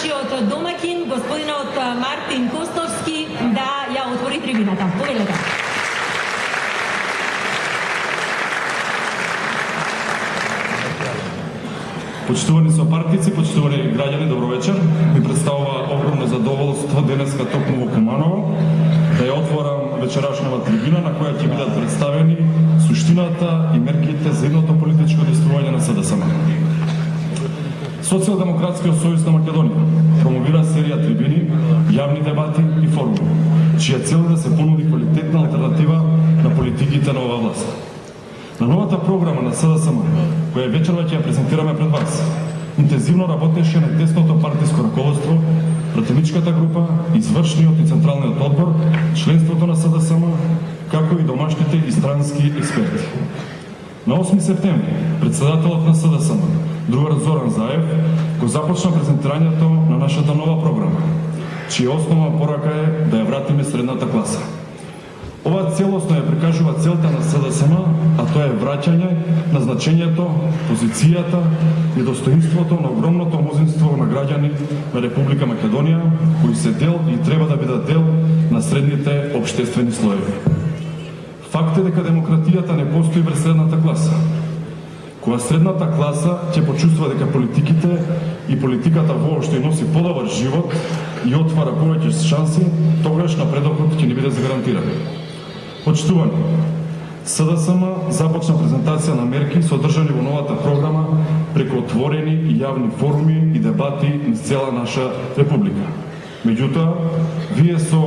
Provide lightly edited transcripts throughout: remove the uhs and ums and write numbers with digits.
нашиот домакин, господинот Мартин Костовски, да ја отвори трибината. Повелете. Почитувани сопартници, почитувани граѓани, добро вечер. Ми представува огромно задоволство денеска токму во Куманово да ја отворам вечерашната трибина на која ќе бидат представени суштината и мерките за едното политичко действување на СДСМ. Социјалдемократскиот сојуз на Македонија промовира серија трибини, јавни дебати и форуми, чија цел е да се понуди квалитетна алтернатива на политиките на оваа власт. На новата програма на СДСМ, која вечерва ќе ја презентираме пред вас, интензивно работеше на тесното партиско раководство, пратеничката група, извршниот и централниот одбор, членството на СДСМ, како и домашните и странски експерти. На 8 септември, председателот на СДСМ, другар Зоран Заев, го започна презентирањето на нашата нова програма, чија основна порака е да ја вратиме средната класа. Ова целосно ја прикажува целта на СДСМ, а тоа е враќање на значењето, позицијата и достоинството на огромното мнозинство на граѓани на Република Македонија, кои се дел и треба да бидат дел на средните општествени слоеви. Факт е дека демократијата не постои врз средната класа. Кога средната класа ќе почувствува дека политиките и политиката воопшто носи подобар живот и отвара повеќе шанси, тогаш напредокот ќе ни биде загарантиран. Почитувани, СДСМ започна презентација на мерки содржани во новата програма преку отворени и јавни форуми и дебати низ цела наша република. Меѓутоа, вие со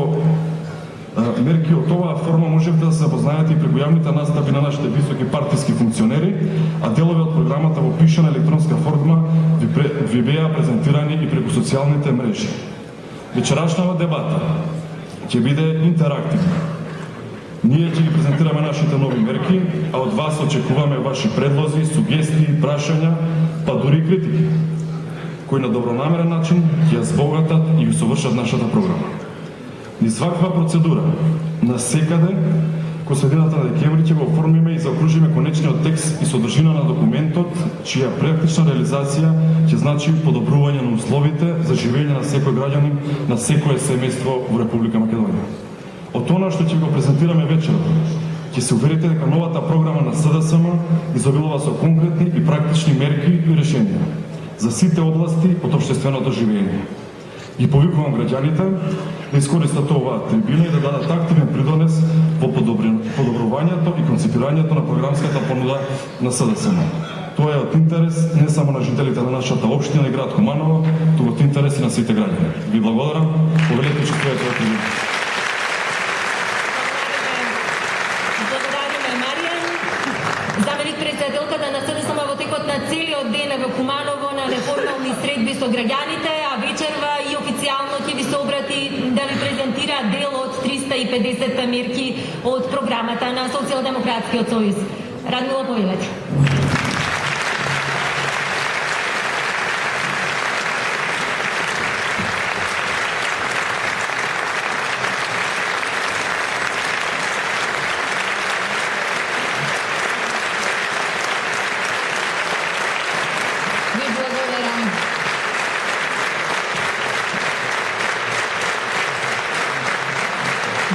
мерки од оваа форма можете да се запознаете и преку јавните настапи на нашите високи партиски функционери, а делови од програмата во пишана електронска форма ви беа презентирани и преку социјалните мрежи. Вечерашната дебата ќе биде интерактивна. Ние ќе ги презентираме нашите нови мерки, а од вас очекуваме ваши предлози, сугестии, прашања, па дури и критики, кои на добронамерен начин ќе ја збогатат и усовршат нашата програма. Низ ваква процедура, на секаде, кон средината на декември ќе го оформиме и заокружиме конечниот текст и содржина на документот, чија практична реализација ќе значи подобрување на условите за живење на секој граѓанин, на секое семејство во Република Македонија. Од она што ќе го презентираме вечерва, ќе се уверите дека новата програма на СДСМ изобилува со конкретни и практични мерки и решенија за сите области од општественото живење. Ги повикувам граѓаните да искористат оваа трибина и да дадат активен придонес во подобрувањето и концепирањето на програмската понуда на СДСМ. Тоа е од интерес не само на жителите на нашата општина и град Куманово, туку од интерес и на сите граѓани. Ви благодарам, повелете учествувате во трибината. Заменик председателката на СДСМ во текот на целиот ден во Куманово на неформални средби со граѓаните, а вечерва и официјално ќе ви се обрати да ви презентира дел од 350 мерки од програмата на Социјалдемократскиот сојуз. Радмила, повелете.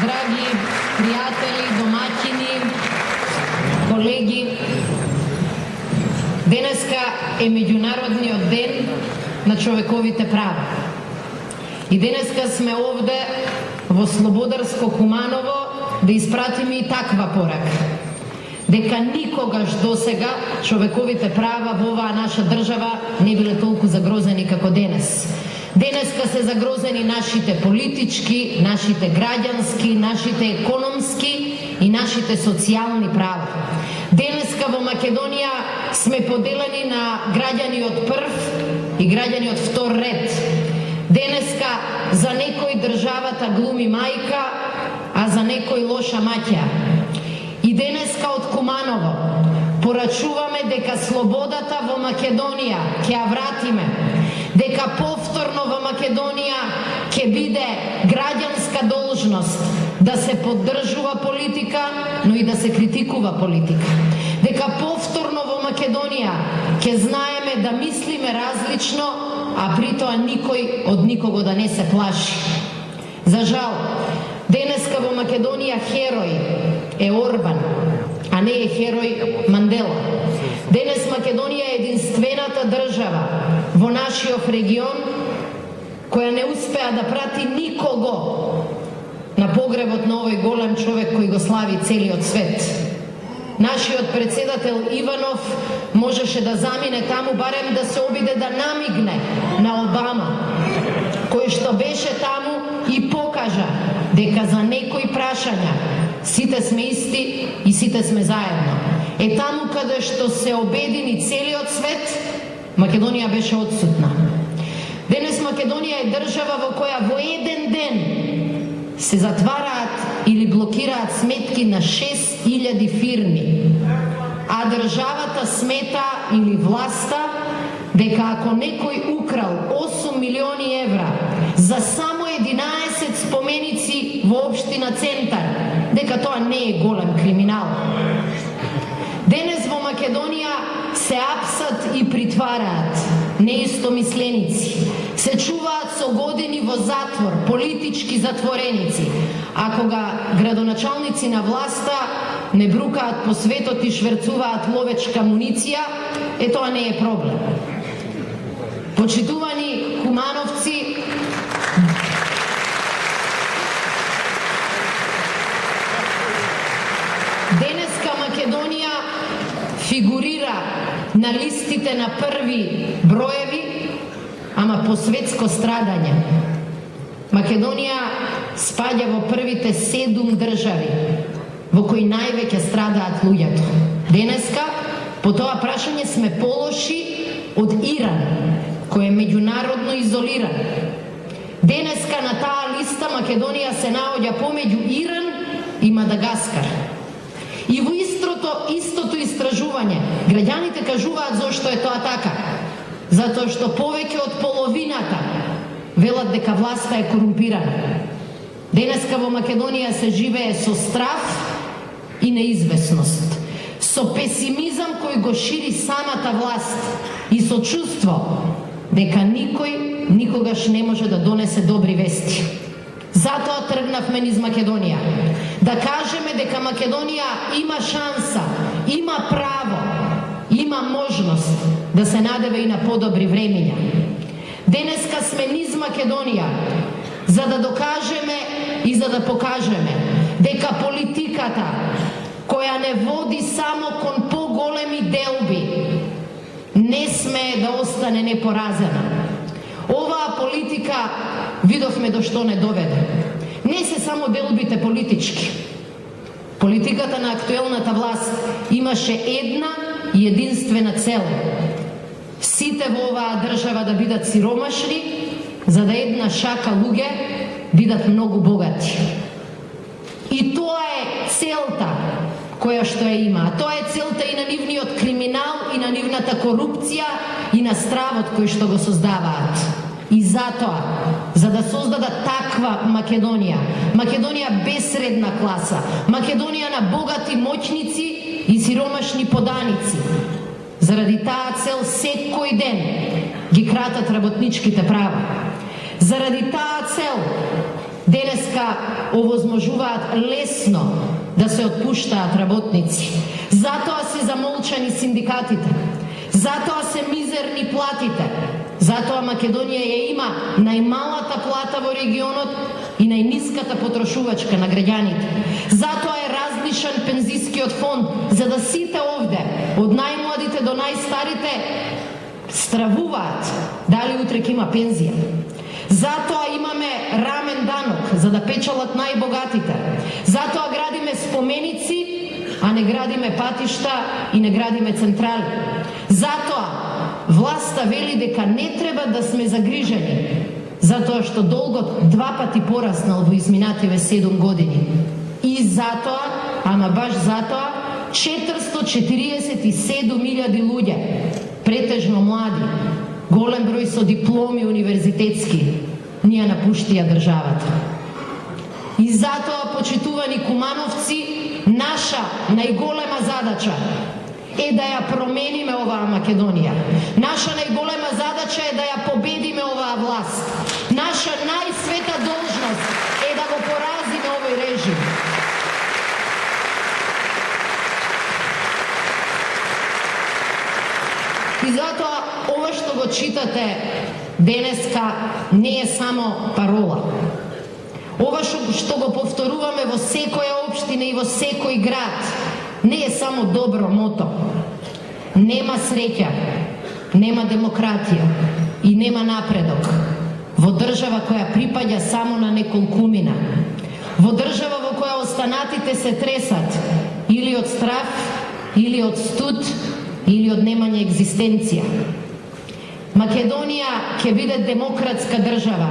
Драги пријатели, домаќини, колеги, денеска е меѓународниот ден на човековите права. И денеска сме овде во Слободарско Куманово да испратиме и таква порака. Дека никогаш досега човековите права во оваа наша држава не биле толку загрозени како денес. Денеска се загрозени нашите политички, нашите граѓански, нашите економски и нашите социјални права. Денеска во Македонија сме поделени на граѓани од прв и граѓани од втор ред. Денеска за некој државата глуми мајка, а за некој лоша маќа. И денеска од Куманово порачуваме дека слободата во Македонија ќе ја вратиме, дека повторно во Македонија ќе биде граѓанска должност да се поддржува политика, но и да се критикува политика. Дека повторно во Македонија ќе знаеме да мислиме различно, а при тоа никој од никого да не се плаши. За жал, денеска во Македонија херој е Орбан, а не е херој Мандела. Денес Македонија е единствената држава во нашиот регион која не успеа да прати никого на погребот на овој голем човек кој го слави целиот свет. Нашиот председател Иванов можеше да замине таму барем да се обиде да намигне на Обама, кој што беше таму и покажа дека за некои прашања сите сме исти и сите сме заедно. Е таму каде што се обедини целиот свет, Македонија беше отсутна. Денес Македонија е држава во која во еден ден се затвараат или блокираат сметки на 6000 фирми, а државата смета или власта дека ако некој украл 8 милиони евра за само 11 споменици во општина Центар, дека тоа не е голем криминал. Денес во Македонија се апсат и притвараат неистомисленици, се чуваат со години во затвор, политички затвореници, а кога градоначалници на власта не брукаат по светот и шверцуваат ловечка муниција, тоа не е проблем. Почитувани кумановци, денеска Македонија фигурира на листите на први броеви, ама по светско страдање. Македонија спаѓа во првите 7 држави во кои највеќе страдаат луѓето. Денеска по тоа прашање сме полоши од Иран, кој е меѓународно изолиран. Денеска на таа листа Македонија се наоѓа помеѓу Иран и Мадагаскар. И во истото истражување, граѓаните кажуваат зошто е тоа така. Затоа што повеќе од половината велат дека власта е корумпирана. Денеска во Македонија се живее со страф и неизвестност, со песимизам кој го шири самата власт и со чувство дека никој никогаш не може да донесе добри вести. Затоа тргнавме низ Македонија. Да кажеме дека Македонија има шанса, има право, има можност да се надева и на подобри времиња. Денеска сме низ Македонија за да докажеме и за да покажеме дека политиката која не води само кон поголеми делби не смее да остане непоразена. Оваа политика видовме до што не доведе. Не се само делбите политички. Политиката на актуелната власт имаше една и единствена цел. Сите во оваа држава да бидат сиромашни, за да една шака луѓе бидат многу богати. И тоа е целта која што ја има. Тоа е целта и на нивниот криминал, и на нивната корупција, и на стравот кој што го создаваат. И затоа, за да создадат таква Македонија, Македонија без средна класа, Македонија на богати моќници и сиромашни поданици, заради таа цел секој ден ги кратат работничките права. Заради таа цел денеска овозможуваат лесно да се отпуштаат работници. Затоа се замолчани синдикатите. Затоа се мизерни платите. Затоа Македонија ја има најмалата плата во регионот и најниската потрошувачка на граѓаните. Затоа е различен пензискиот фонд, за да сите овде, од најмладите до најстарите, стравуваат дали утре ќе има пензија. Затоа имаме рамен данок, за да печалат најбогатите. Затоа градиме споменици, а не градиме патишта и не градиме централи. Затоа власта вели дека не треба да сме загрижени, затоа што долгот 2 пати пораснал во изминативе 7 години. И затоа, ама баш затоа, 447.000 луѓе, претежно млади, голем број со дипломи универзитетски, ние напуштија државата. И затоа, почитувани кумановци, наша најголема задача е да ја промениме оваа Македонија. Наша најголема задача е да ја победиме оваа власт. Наша најсвета должност е да го поразиме овој режим. И затоа ова што го читате денеска не е само парола. Ова што го повторуваме во секоја општина и во секој град не е само добро мото. Нема среќа, нема демократија и нема напредок во држава која припаѓа само на неколкумина. Во држава во која останатите се тресат или од страх, или од студ, или од немање екзистенција. Македонија ќе биде демократска држава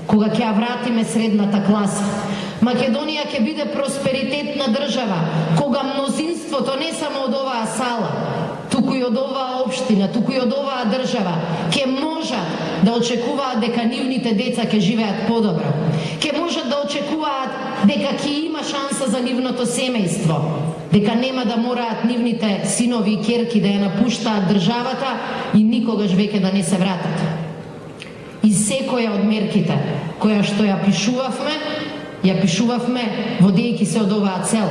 кога ќе ја вратиме средната класа. Македонија ќе биде просперитетна држава кога мнозинството не само од оваа сала, туку и од оваа општина, туку и од оваа држава ќе можат да очекуваат дека нивните деца ќе живеат подобро. Ќе можат да очекуваат дека ќе има шанса за нивното семејство, дека нема да мораат нивните синови и ќерки да ја напуштаат државата и никогаш веќе да не се вратат. И секоја од мерките која што ја пишувавме водејќи се од оваа цел.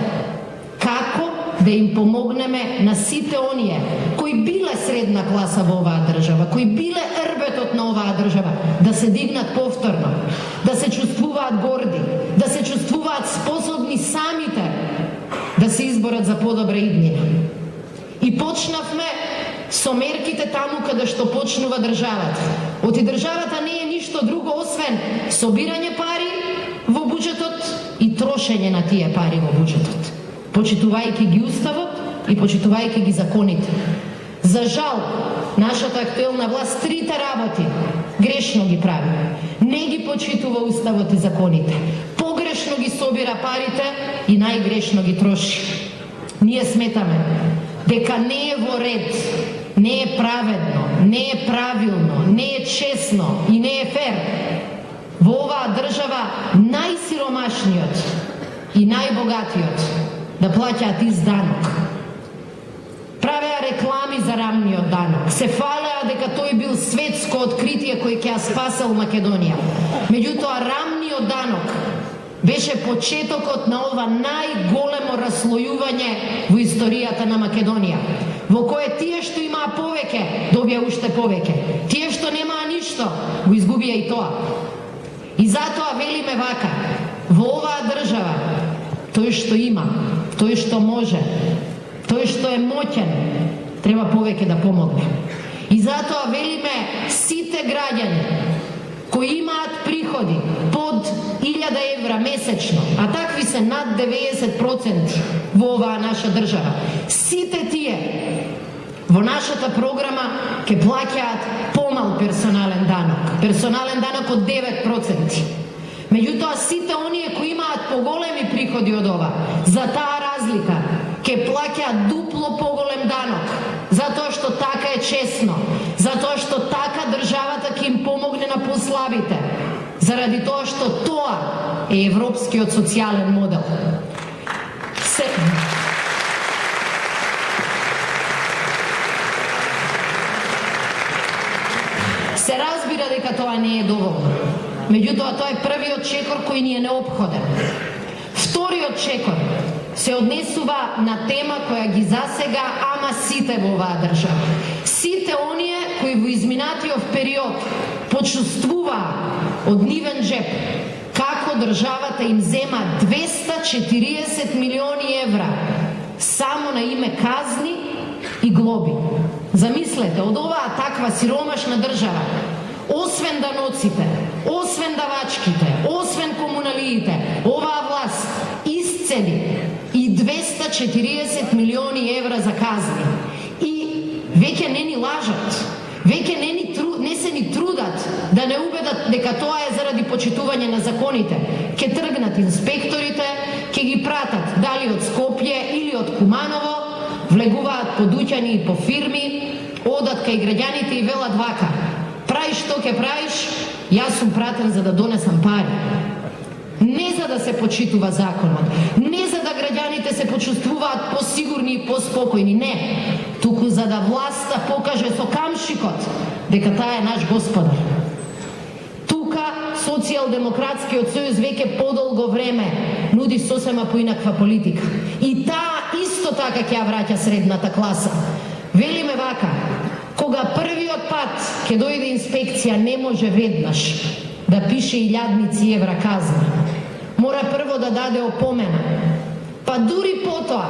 Како да им помогнеме на сите оние кои биле средна класа во оваа држава, кои биле ербетот на оваа држава, да се дигнат повторно, да се чувствуваат горди, да се чувствуваат способни самите да се изборат за подобра иднина. И почнавме со мерките таму каде што почнува државата. Оти државата не е ништо друго освен собирање пари во буџетот и трошење на тие пари во буџетот, почитувајќи ги уставот и почитувајќи ги законите. За жал, нашата актуелна власт трите работи грешно ги прави. Не ги почитува уставот и законите. Погрешно ги собира парите и најгрешно ги троши. Ние сметаме дека не е во ред, не е праведно, не е правилно, не е честно и не е фер во оваа држава најсиромашниот и најбогатиот да плаќаат изданок. Правеа реклами за рамниот данок. Се фалеа дека тој бил светско откритие кој ќе ја спасел Македонија. Меѓутоа, рамниот данок беше почетокот на ова најголемо раслојување во историјата на Македонија, во кое тие што имаа повеќе, добија уште повеќе. Тие што немаа ништо, го изгубија и тоа. И затоа велиме вака, во оваа држава, тој што има, тој што може, тој што е моќен, треба повеќе да помогне. И затоа велиме сите граѓани кои имаат приходи под 1000 евра месечно, а такви се над 90% во оваа наша држава, сите тие во нашата програма ќе плаќаат помал персонален данок од 9%. Меѓутоа, сите оние кои имаат поголеми приходи од ова, за таа разлика ќе плаќаат дупло поголем данок, затоа што така е честно, затоа што така државата ќе им помогне на послабите, заради тоа што тоа е европскиот социјален модел. Се разбира дека тоа не е доволно. Меѓутоа, тоа е првиот чекор кој ни е неопходен. Вториот чекор се однесува на тема која ги засега ама сите во оваа држава. Сите оние кои во изминатиот период почувствуваа од нивен джеп како државата им зема 240 милиони евра само на име казни и глоби. Замислете, од оваа таква сиромашна држава, освен даноците, освен давачките, освен комуналиите, оваа власт исцели и 240 милиони евра за казни. И веќе не ни лажат, веќе не се ни трудат да не убедат дека тоа е заради почитување на законите. Ке тргнат инспекторите, ке ги пратат дали од Скопје или од Куманово, влегуваат по дуќани и по фирми, одат кај граѓаните и велат вака: праиш што ке правиш, јас сум пратен за да донесам пари. Не за да да се почитува законот, не за да граѓаните се почувствуваат посигурни и поспокојни, не, туку за да власта покаже со камшикот дека таа е наш господар. Тука Социјалдемократскиот сојуз веќе подолго време нуди сосема поинаква политика. И таа исто така ќе ја враќа средната класа. Велиме вака, кога првиот пат ќе дојде инспекција, не може веднаш да пише 1000 евра казна. Мора прво да даде опомена. Па дури потоа,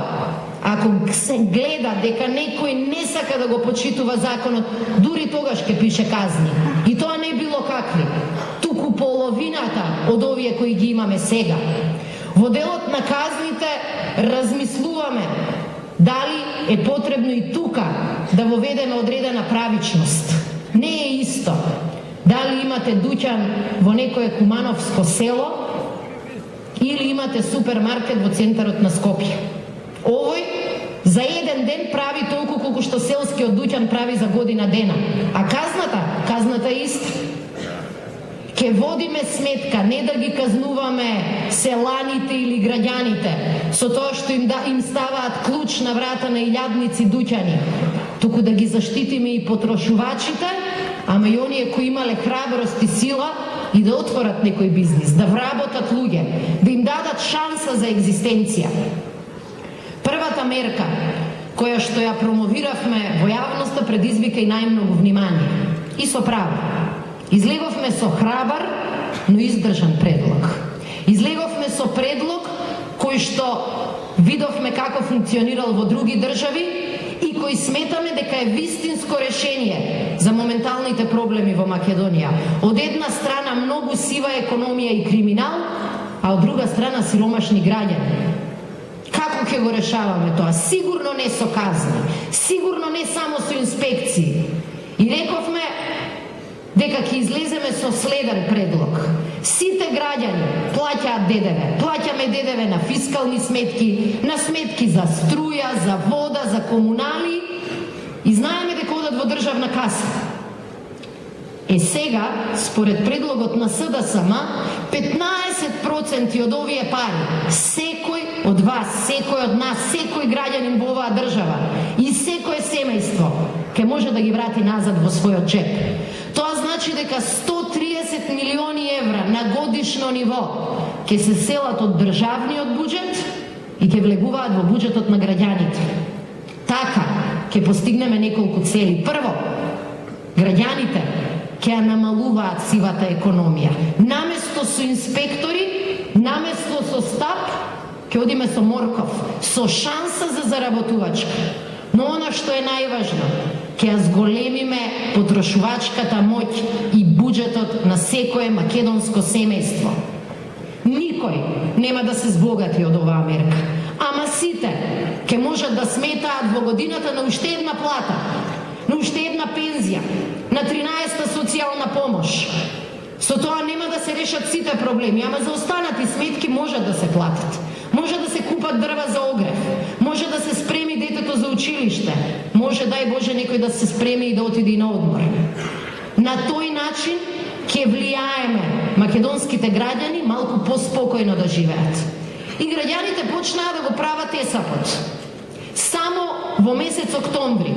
ако се гледа дека некој не сака да го почитува законот, дури тогаш ќе пише казни. И тоа не било какви, туку половината од овие кои ги имаме сега. Во делот на казните размислуваме дали е потребно и тука да воведеме одредена правичност. Не е исто дали имате дуќан во некое кумановско село или имате супермаркет во центарот на Скопје. Овој за еден ден прави толку колку што селскиот дуќан прави за година дена. А казната е иста. Ке водиме сметка, не да ги казнуваме селаните или граѓаните со тоа што им ставаат клуч на врата на илјадници дуќани, туку да ги заштитиме и потрошувачите, ама и оние кои имале храброст и сила и да отворат некој бизнис, да вработат луѓе, да им дадат шанса за екзистенција. Првата мерка, која што ја промовиравме во јавноста, предизвика и најмногу внимание. И со право. Излеговме со храбар, но издржан предлог. Излеговме со предлог кој што видовме како функционирал во други држави и кој сметаме дека е вистинско решение за моменталните проблеми во Македонија. Од една страна многу сива економија и криминал, а од друга страна сиромашни граѓани. Како ќе го решаваме тоа? Сигурно не со казни, сигурно не само со инспекции. И рековме дека ќе излеземе со следен предлог. Сите граѓани плаќаат ДДВ. Плаќаме ДДВ на фискални сметки, на сметки за струја, за вода, за комунали и знаеме дека одат во државна каса. Сега, според предлогот на СДСМ, 15% од овие пари, секој од вас, секој од нас, секој граѓанин во оваа држава и секое семејство ќе може да ги врати назад во својот джеп. Тоа значи дека 130 милиони евра на годишно ниво ќе се селат од државниот буџет и ќе влегуваат во буџетот на граѓаните. Така ќе постигнеме неколку цели. Прво, граѓаните ќе ја намалуваат сивата економија. Наместо со инспектори, наместо со стап, ќе одиме со морков, со шанса за заработувачка. Но она што е најважно, ќе ја зголемиме потрошувачката моќ и буџетот на секое македонско семејство. Никој нема да се збогати од оваа мерка, ама сите ќе можат да сметаат во годината на уште една плата, на уште една пензија, на 13-та социјална помош. Со тоа нема да се решат сите проблеми, ама за останати сметки можат да се платат. Може да се купат дрва за огрев, може да се спреми детето за училиште, може, дај Боже, некој да се спреми и да отиде и на одмор. На тој начин ќе влијаеме македонските граѓани малку поспокојно да живеат. И граѓаните почнаа да го прават есапот. Само во месец октомври,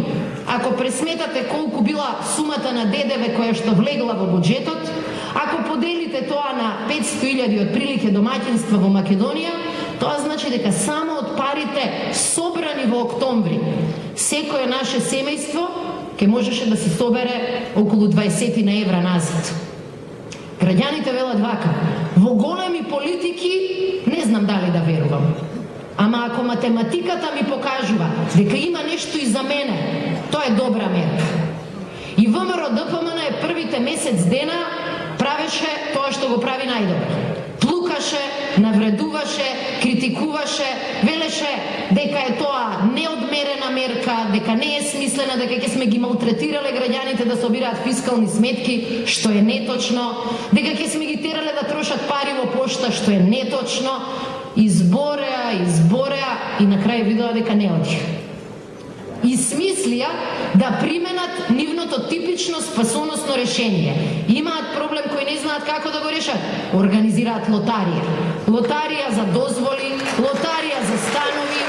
ако пресметате колку била сумата на ДДВ која што влегла во буџетот, ако поделите тоа на 500.000 од прилike домаќинства во Македонија, тоа значи дека само од парите собрани во октомври, секое наше семејство ќе можеше да си собере околу 20 на евра назад. Граѓаните велат вака: во големи политики не знам дали да верувам. Ама ако математиката ми покажува дека има нешто и за мене, тоа е добра мерка. И ВМРО ДПМН е првите месец дена правеше тоа што го прави најдобро. Плукаше, навредуваше, критикуваше, велеше дека е тоа неодмерена мерка, дека не е смислена, дека ќе сме ги малтретирале граѓаните да собираат фискални сметки, што е неточно, дека ќе сме ги терале да трошат пари во пошта, што е неточно. Избореа и на крај видоа дека не одиха. И смислија да применат нивното типично спасоносно решение. Имаат проблем кој не не знаат како да го решат, организираат лотарија. Лотарија за дозволи, лотарија за станови.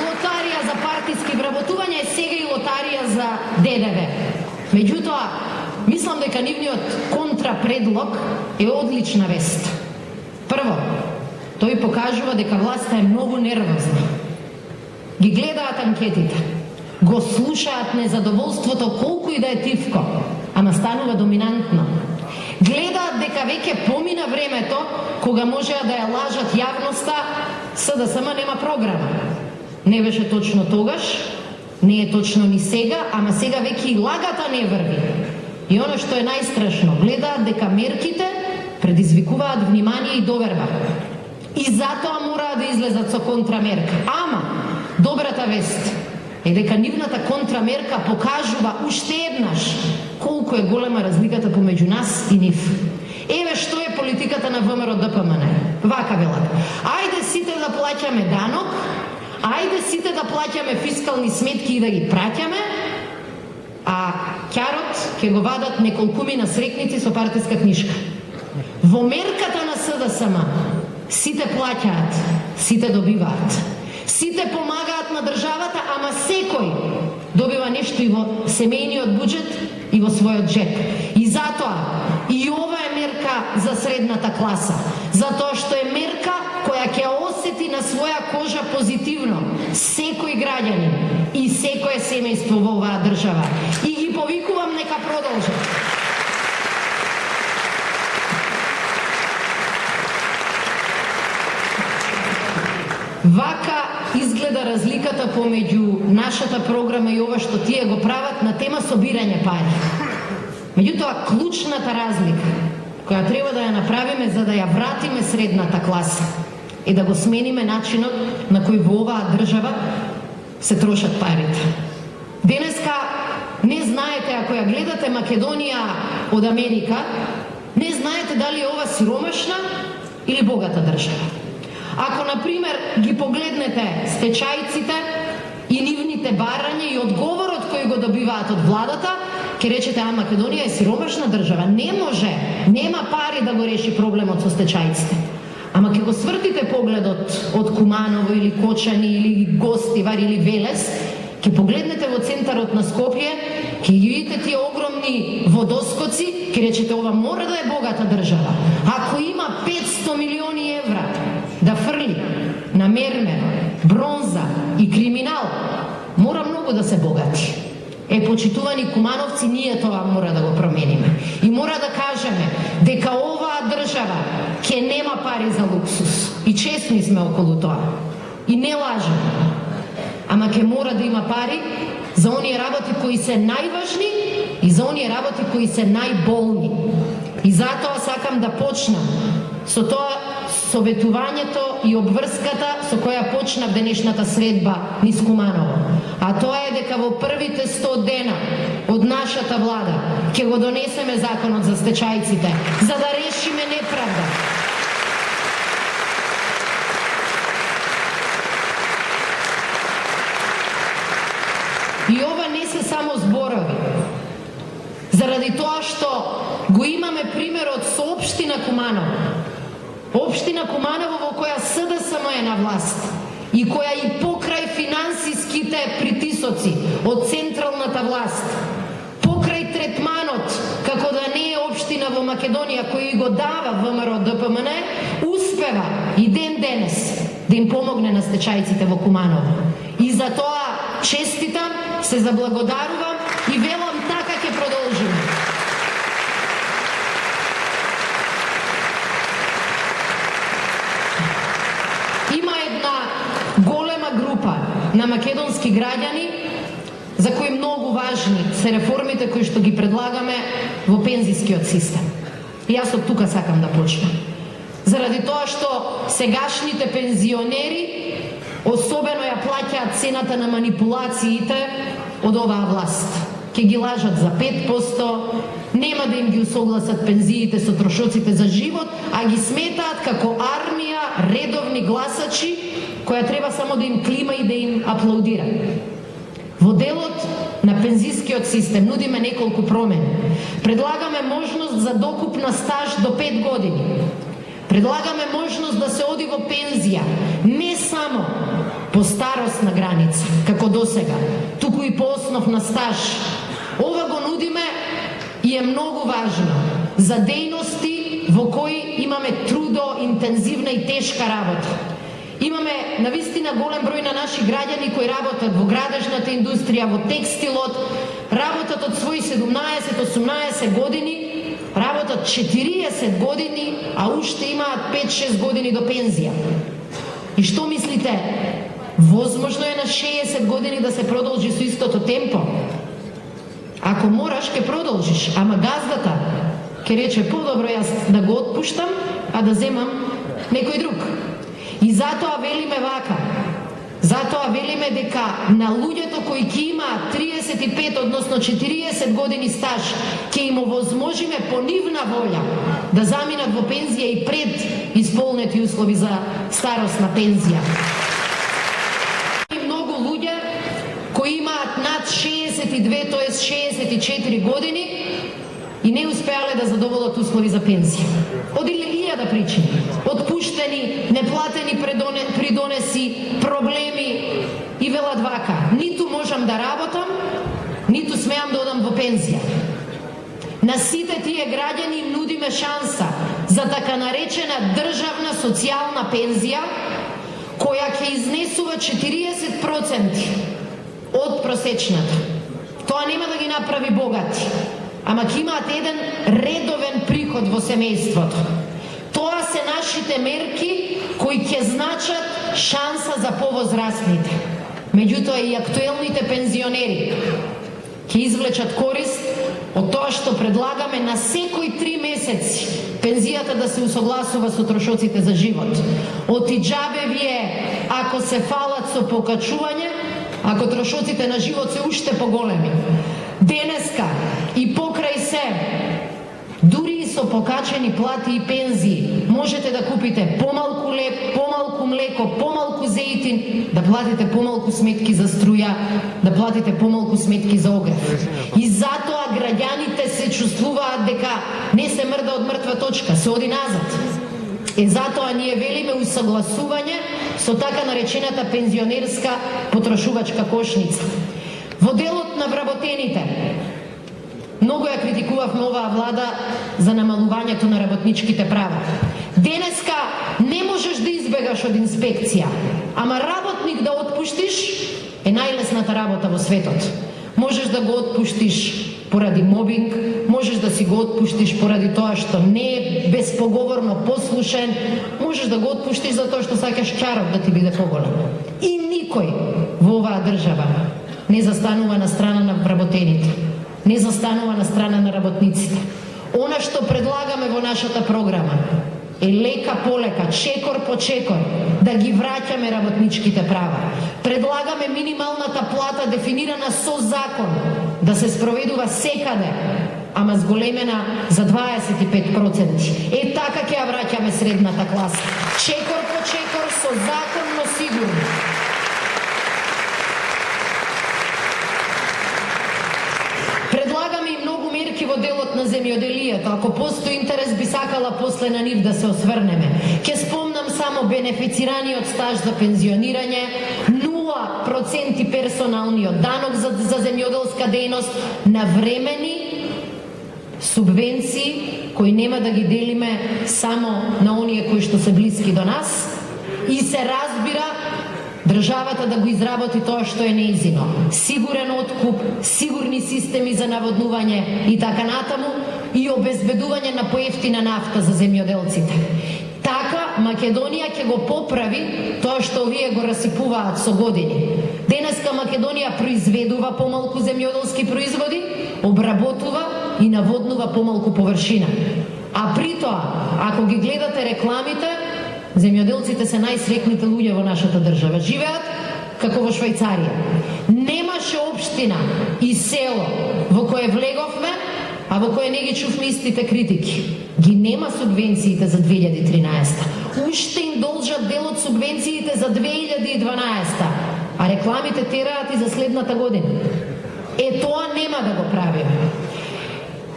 Лотарија за партиски вработувања и сега и лотарија за ДДВ. Меѓутоа, мислам дека нивниот контрапредлог е одлична вест. Прво, тој покажува дека власта е многу нервозна. Ги гледаат анкетите, го слушаат незадоволството колку и да е тивко, ама станува доминантно. Гледаат дека веќе помина времето кога можеа да ја лажат јавноста, СДСМ нема програма. Не беше точно тогаш, не е точно ни сега, ама сега веќе и лагата не врви. И оно што е најстрашно, гледаат дека мерките предизвикуваат внимание и доверба. И затоа мораат да излезат со контрамерка. Ама, добрата вест е дека нивната контрамерка покажува уште еднаш колку е голема разликата помеѓу нас и нив. Еве што е политиката на ВМРО ДПМН. Вака велат. Ајде сите да плаќаме данок, ајде сите да плаќаме фискални сметки и да ги праќаме, а ќарот ќе го вадат неколкумина срекници со партиска книжка. Во мерката на СДСМ сите плаќаат, сите добиваат. Сите помагаат на државата, ама секој добива нешто и во семејниот буџет и во својот джеп. И затоа и ова е мерка за средната класа, затоа што е мерка која ќе осети на своја кожа позитивно секој граѓанин и секое семејство во оваа држава. И ги повикувам нека продолжат. Вака изгледа разликата помеѓу нашата програма и ова што тие го прават на тема собирање пари. Меѓутоа, клучната разлика која треба да ја направиме за да ја вратиме средната класа и да го смениме начинот на кој во оваа држава се трошат парите. Денеска не знаете, ако ја гледате Македонија од Америка, не знаете дали е ова сиромашна или богата држава. Ако, например, ги погледнете стечајците и нивните барања и одговорот кој го добиваат од владата, ќе речете, а Македонија е сиромашна држава. Не може, нема пари да го реши проблемот со стечајците. Ама ќе го свртите погледот од Куманово или Кочани или Гостивар или Велес, ќе погледнете во центарот на Скопје, ќе ги видите тие огромни водоскоци, ќе речете ова мора да е богата држава. Ако има 500 милиони евра да фрли на мермер, бронза и криминал, мора многу да се богати. Почитувани кумановци, ние тоа мора да го промениме. И мора да кажеме дека оваа држава ќе нема пари за луксус. И честни сме околу тоа. И не лажеме. Ама ќе мора да има пари за оние работи кои се најважни и за оние работи кои се најболни. И затоа сакам да почнам со тоа советувањето и обврската со која почнав денешната средба низ Куманово. А тоа е дека во првите 100 дена од нашата влада ќе го донесеме законот за стечајците, за да решиме неправда. И ова не се само зборови. Заради тоа што го имаме примерот со општина Куманово. Општина Куманово во која СДСМ е на власт и која и покрај финансиските притисоци од централната власт, покрај третманот како да не е општина во Македонија кој го дава ВМРО ДПМН, успева и ден денес да им помогне на стечајците во Куманово. И за тоа честитам, се заблагодарувам и велам така ќе продолжиме. Има една голема група на македонски граѓани за кои многу важни се реформите кои што ги предлагаме во пензискиот систем. И јас од тука сакам да почнам. Заради тоа што сегашните пензионери особено ја плаќаат цената на манипулациите од оваа власт. Ке ги лажат за 5%, нема да им ги усогласат пензиите со трошоците за живот, а ги сметаат како армија редовни гласачи која треба само да им клима и да им аплаудира. Во делот на пензискиот систем нудиме неколку промени. Предлагаме можност за докуп на стаж до 5 години. Предлагаме можност да се оди во пензија не само по старосна граница, како досега, туку и по основ на стаж. Ова го нудиме и е многу важно за дејности во кои имаме трудо, интензивна и тешка работа. Имаме навистина голем број на наши граѓани кои работат во градежната индустрија, во текстилот, работат од своји 17-18 години, работат 40 години, а уште имаат 5-6 години до пензија. И што мислите? Возможно е на 60 години да се продолжи со истото темпо? Ако мораш, ке продолжиш, ама газдата ке рече подобро јас да го отпуштам, а да земам некој друг. И затоа велиме вака. Затоа велиме дека на луѓето кои ќе имаат 35, односно 40 години стаж, ќе им овозможиме по нивна волја да заминат во пензија и пред исполнети услови за старосна пензија. И многу луѓе кои имаат над 62, тоест 64 години и не успеале да задоволат услови за пензија. Од 1000 причини. Отпуштени, неплатени придонеси, проблеми и велат вака. Ниту можам да работам, ниту смеам да одам во пензија. На сите тие граѓани им нудиме шанса за така наречена државна социјална пензија, која ќе изнесува 40% од просечната. Тоа нема да ги направи богати, ама ќе имаат еден редовен приход во семејството. Тоа се нашите мерки кои ќе значат шанса за повозрастните. Меѓутоа и актуелните пензионери ќе извлечат корист од тоа што предлагаме на секој 3 месеци пензијата да се усогласува со трошоците за живот. Оти џабе вие ако се фалат со покачување, ако трошоците на живот се уште поголеми. Денеска и покрај се, дури и со покачени плати и пензии, можете да купите помалку леп, помалку млеко, помалку зејтин, да платите помалку сметки за струја, да платите помалку сметки за огрев. И затоа граѓаните се чувствуваат дека не се мрда од мртва точка, се оди назад. И затоа ние велиме усогласување со така наречената пензионерска потрошувачка кошница. Во делот на вработените, многу ја критикувавме оваа влада за намалувањето на работничките права. Денеска не можеш да избегаш од инспекција, ама работник да отпуштиш е најлесната работа во светот. Можеш да го отпуштиш поради мобинг, можеш да си го отпуштиш поради тоа што не е безпоговорно послушен, можеш да го отпуштиш за тоа што сакаш чаров да ти биде поголем. И никој во оваа држава не застанува на страна на вработените, не застанува на страна на работниците. Она што предлагаме во нашата програма е лека по лека, чекор по чекор, да ги враќаме работничките права. Предлагаме минималната плата дефинирана со закон да се спроведува секаде, ама зголемена за 25%. Е така ќе ја враќаме средната класа. Чекор по чекор, со закон, но сигурно. Предлагаме и многу мерки во делот на земјоделието. Ако постои интерес, би сакала после на нив да се осврнеме. Ке спомнам само бенефицираниот стаж за пензионирање, 0% персоналниот данок за земјоделска дејност, навремени субвенции кои нема да ги делиме само на оние кои што се блиски до нас, и се разбира државата да го изработи тоа што е нејзино. Сигурен откуп, сигурни системи за наводнување и така натаму, и обезбедување на поевтина нафта за земјоделците. Така Македонија ќе го поправи тоа што овие го расипуваат со години. Денеска Македонија произведува помалку земјоделски производи, обработува и наводнува помалку површина. А при тоа, ако ги гледате рекламите, земјоделците се најсрекните луѓе во нашата држава. Живеат како во Швајцарија. Немаше општина и село во кое влеговме, а во кое не ги чувме истите критики. Ги нема субвенциите за 2013. Уште им должат дел од субвенциите за 2012. а рекламите тераат и за следната година. Тоа нема да го правиме.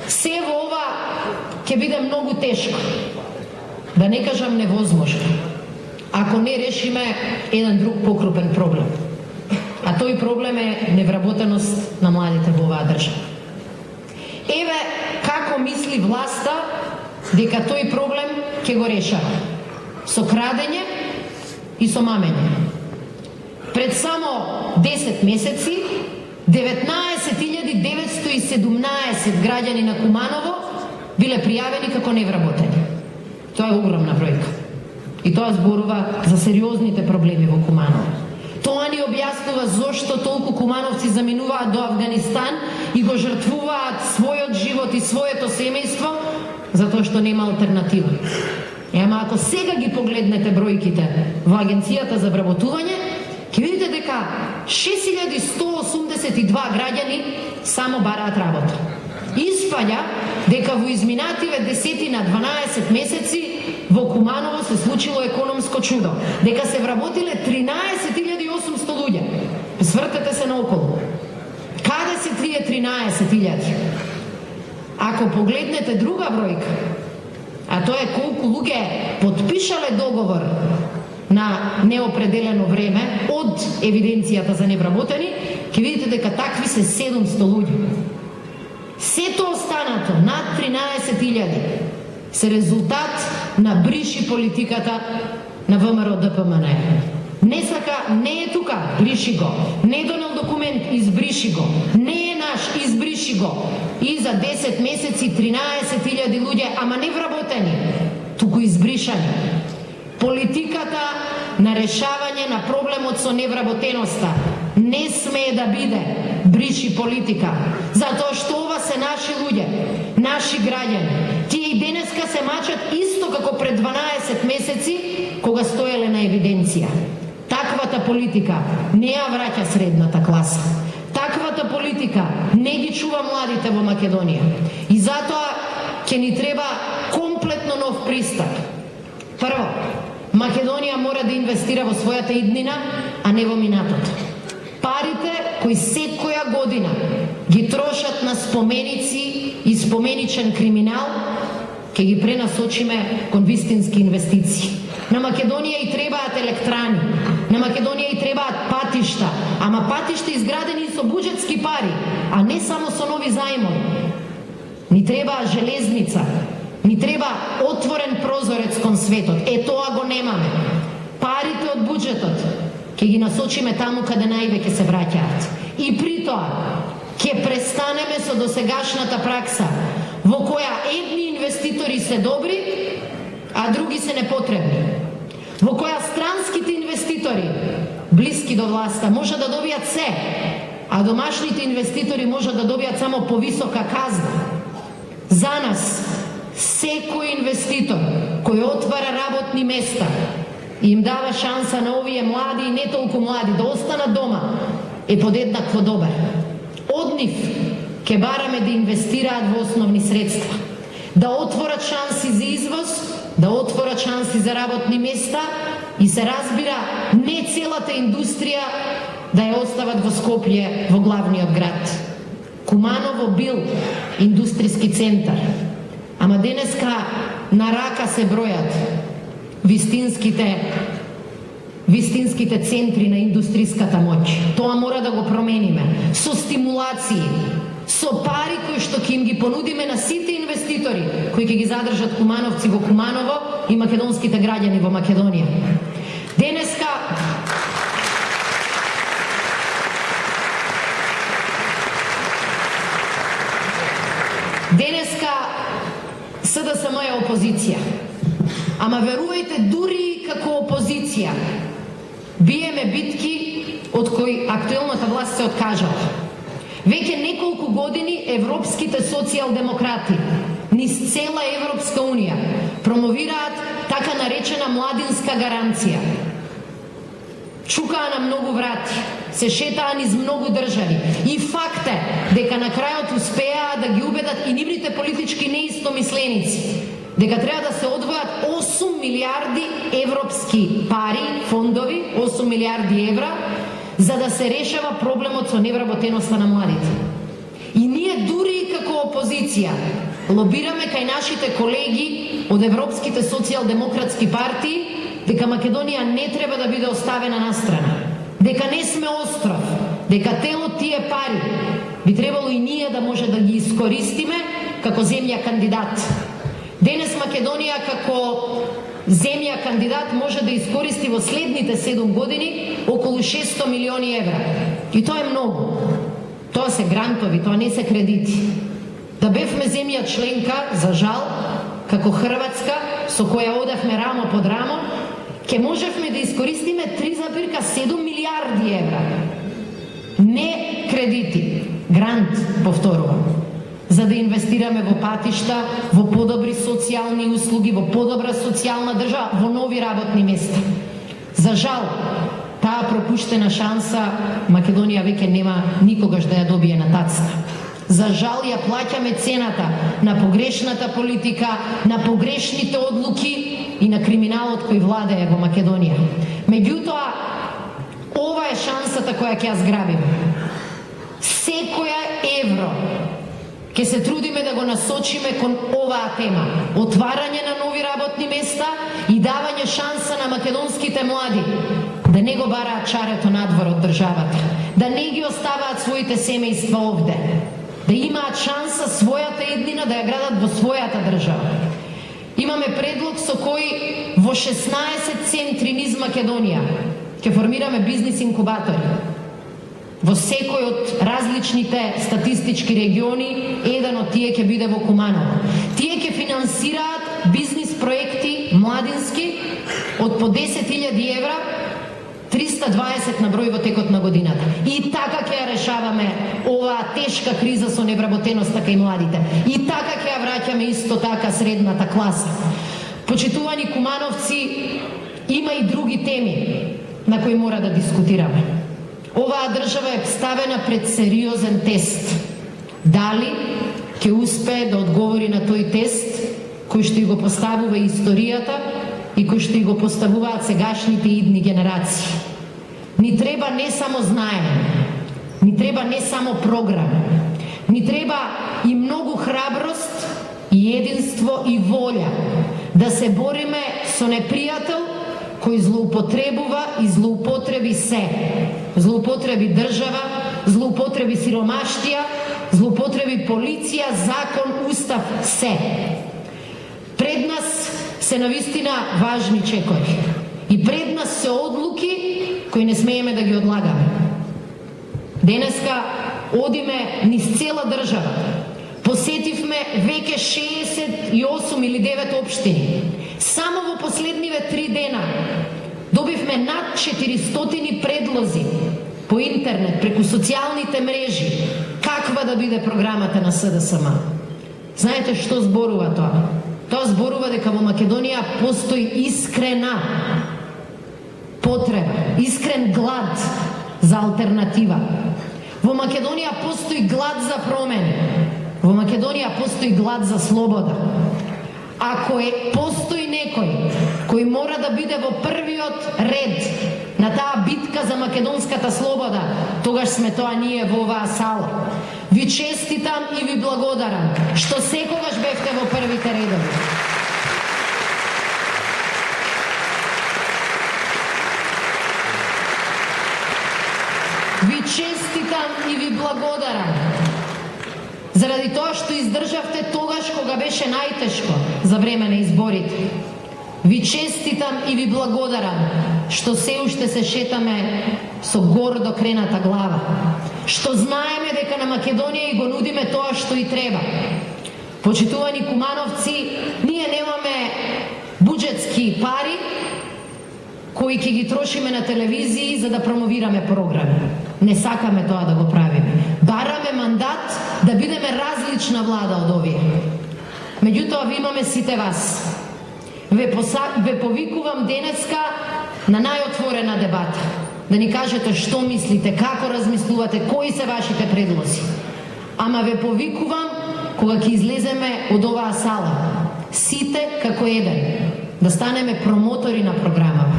Се во ова ќе биде многу тешко, да не кажам невозможно, ако не решиме еден друг покрупен проблем. А тој проблем е невработеност на младите во оваа држава. Еве како мисли власта дека тој проблем ќе го решава. Со крадење и со мамење. Пред само 10 месеци 19.917 граѓани на Куманово биле пријавени како невработени. Тоа е огромна бројка. И тоа зборува за сериозните проблеми во Куманово. Тоа ни објаснува зошто толку кумановци заминуваат до Авганистан и го жртвуваат својот живот и своето семејство, затоа што нема алтернатива. Ама ако сега ги погледнете бројките во Агенцијата за вработување, ќе видите дека 6182 граѓани само бараат работа. Испаѓа дека во изминативе 10-12 месеци во Куманово се случило економско чудо, дека се вработиле 13.800 луѓе. Свртете се наоколу. Каде се тие 13.000? Ако погледнете друга бројка, а тоа е колку луѓе потпишале договор на неопределено време од евиденцијата за невработени, ќе видите дека такви се 700 луѓе. Сето останато, над 13.000, се резултат на бриши политиката на ВМРО ДПМН. Не сака, не е тука, бриши го. Не е донел документ, избриши го. Не е наш, избриши го. И за 10 месеци 13.000 луѓе, ама не вработени, туку избришани. Политиката на решавање на проблемот со невработеноста не смее да биде бриши политика, затоа што ова се наши луѓе, наши граѓани. Тие и денеска се мачат исто како пред 12 месеци, кога стоеле на евиденција. Таквата политика не ја враќа средната класа. Таквата политика не ги чува младите во Македонија. И затоа ќе ни треба комплетно нов пристап. Прво, Македонија мора да инвестира во својата иднина, а не во минатото. Парите кои секоја година ги трошат на споменици и споменичен криминал, ќе ги пренасочиме кон вистински инвестиции. На Македонија и требаат електрани, на Македонија и требаат патишта, ама патишта изградени со буџетски пари, а не само со нови зајмови. Ни треба железница, ни треба отворен прозорец кон светот. Тоа го немаме. Парите од буџетот ќе ги насочиме таму каде највеќе се враќаат. И при тоа ќе престанеме со досегашната пракса во која едни инвеститори се добри, а други се непотребни. Во која странските инвеститори, блиски до власта, може да добијат се, а домашните инвеститори може да добијат само повисока казна. За нас, секој инвеститор кој отвара работни места и им дава шанса на овие млади и не толку млади да останат дома, е подеднакво добар. Од нив ќе бараме да инвестираат во основни средства, да отворат шанси за извоз, да отворат шанси за работни места и се разбира не целата индустрија да ја остават во Скопје, во главниот град. Куманово бил индустријски центар, ама денеска на рака се бројат вистинските центри на индустријската моќ. Тоа мора да го промениме со стимулации, со пари кои што ќе им ги понудиме на сите инвеститори кои ќе ги задржат кумановци во Куманово и македонските граѓани во Македонија. Денеска СДСМ е опозиција. Ама верувајте, дури како опозиција биеме битки од кои актуелната власт се откажала. Веќе неколку години европските социјалдемократи низ цела Европска унија промовираат така наречена младинска гаранција. Чукаа на многу врати, се шетаа низ многу држави и факт е дека на крајот успеаа да ги убедат и нивните политички неистомисленици дека треба да се одвојат 8 милиарди европски пари, фондови, 8 милиарди евра, за да се решава проблемот со невработеноста на младите. И ние дури и како опозиција лобираме кај нашите колеги од европските социјалдемократски партии дека Македонија не треба да биде оставена настрана, дека не сме остров, дека телот тие пари би требало и ние да може да ги искористиме како земја кандидат. Денес Македонија како земја кандидат може да искористи во следните 7 години околу 600 милиони евра. И тоа е многу. Тоа се грантови, тоа не се кредити. Да бевме земја членка, за жал, како Хрватска, со која одевме рамо под рамо, ќе можевме да искористиме 3,7 милиарди евра. Не кредити, грант, повторувам, за да инвестираме во патишта, во подобри социјални услуги, во подобра социјална држава, во нови работни места. За жал, таа пропуштена шанса Македонија веќе нема никогаш да ја добие на тацта. За жал ја плаќаме цената на погрешната политика, на погрешните одлуки и на криминалот кој владее во Македонија. Меѓутоа, ова е шансата која ќе ја зграбиме. Секоја евро ќе се трудиме да го насочиме кон оваа тема. Отварање на нови работни места и давање шанса на македонските млади да не го бараат чарето надвор од државата, да не ги оставаат своите семејства овде, да имаат шанса својата еднина да ја градат во својата држава. Имаме предлог со кој во 16 центри низ Македонија ќе формираме бизнис инкубатори. Во секој од различните статистички региони, еден од тие ќе биде во Куманово. Тие ќе финансираат бизнис проекти младински од по 10.000 евра, 320 на број во текот на годината. И така ќе ја решаваме оваа тешка криза со невработеноста кај младите. И така ќе ја враќаме исто така средната класа. Почитувани кумановци, има и други теми на кои мора да дискутираме. Оваа држава е ставена пред сериозен тест. Дали ќе успее да одговори на тој тест кој што и го поставува историјата и кој што и го поставуваат сегашните и идни генерации. Ни треба не само знаење, ни треба не само програма, ни треба и многу храброст, и единство и волја да се бориме со непријател кој злоупотребува и злоупотреби се. Злоупотреби држава, злоупотреби сиромаштија, злоупотреби полиција, закон, устав, се. Пред нас се навистина важни чекори. И пред нас се одлуки кои не смееме да ги одлагаме. Денеска одиме низ цела држава. Посетивме веќе 68 или 9 општини. Само во последниве 3 дена добивме над 400 предлози по интернет, преку социјалните мрежи, каква да биде програмата на СДСМ. Знаете што зборува тоа? Тоа зборува дека во Македонија постои искрена потреба, искрен глад за алтернатива. Во Македонија постои глад за промени. Во Македонија постои глад за слобода. Ако постои некој кој мора да биде во првиот ред на таа битка за македонската слобода, тогаш сме тоа ние во оваа сала. Ви честитам и ви благодарам што секогаш бевте во првите редови. Ви честитам и ви благодарам заради тоа што издржавте тогаш кога беше најтешко за време на изборите. Ви честитам и ви благодарам што се уште се шетаме со гордо крената глава, што знаеме дека на Македонија и го нудиме тоа што и треба. Почитувани кумановци, ние немаме буџетски пари кои ќе ги трошиме на телевизии за да промовираме програми. Не сакаме тоа да го правиме. Бараме мандат да бидеме различна влада од овие. Меѓутоа, ви имаме сите вас. Ве повикувам денеска на најотворена дебата. Да ни кажете што мислите, како размислувате, кои се вашите предлози. Ама ве повикувам кога ќе излеземе од оваа сала. Сите како еден. Да станеме промотори на програмава.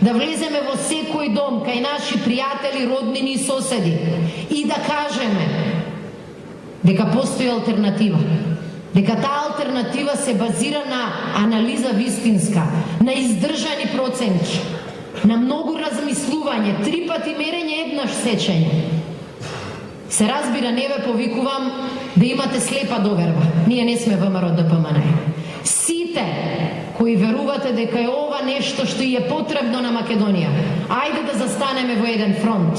да влеземе во секој дом, кај наши пријатели, роднини и соседи и да кажеме дека постои алтернатива. Дека таа алтернатива се базира на анализа вистинска, на издржани проценти, на многу размислување, 3 пати мерење, еднаш сечење. Се разбира, не ве повикувам да имате слепа доверба. Ние не сме ВМРО ДПМН. Сите кои верувате дека е ова нешто што е потребно на Македонија, ајде да застанеме во еден фронт.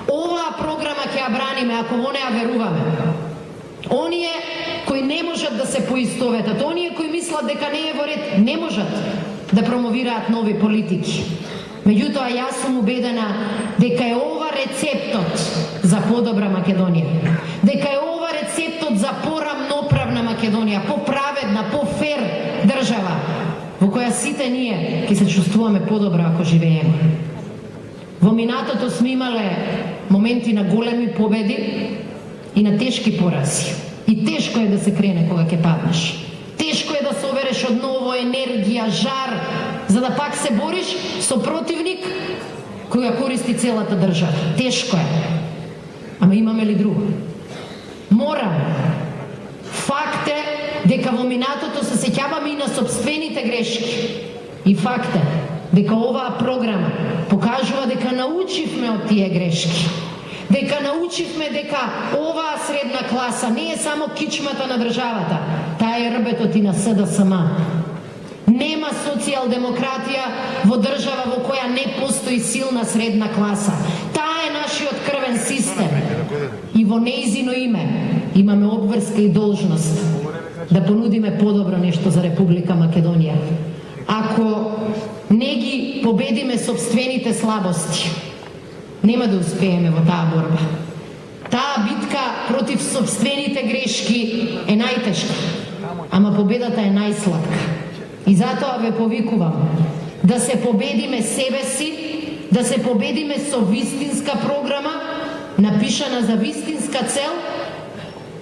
Оваа програма ќе ја браниме ако во неа веруваме. Оние кои не можат да се поистоветат, оние кои мислат дека не е во ред, не можат да промовираат нови политики. Меѓутоа, јас сум убедена дека е ова рецептот за подобра Македонија. Дека е ова рецептот за порамноправна Македонија, поправедна, пофер држава, во која сите ние ќе се чувствуваме подобро ако живееме. Во минатото сме имале моменти на големи победи и на тешки порази. И тешко е да се крене кога ќе паднеш. Тешко е да собереш одново енергија, жар, за да пак се бориш со противник кој ја користи целата држава. Тешко е. Ама имаме ли друго? Мораме. Факт е дека во минатото се сеќаваме и на собствените грешки. И факт е дека оваа програма покажува дека научивме од тие грешки. Дека научивме дека оваа средна класа не е само кичмата на државата, таа е рбетот и на СДСМ. Нема социјалдемократија во држава во која не постои силна средна класа. Таа е нашиот крвен систем. И во неизино име имаме обврска и должност да понудиме подобро нешто за Република Македонија. Ако не ги победиме собствените слабости, нема да успееме во таа борба. Таа битка против собствените грешки е најтешка, ама победата е најсладка. И затоа ве повикувам да се победиме себе си, да се победиме со вистинска програма, напишана за вистинска цел,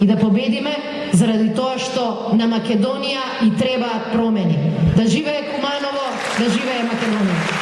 и да победиме заради тоа што на Македонија и требаат промени. Да живее Куманово, да живее Македонија.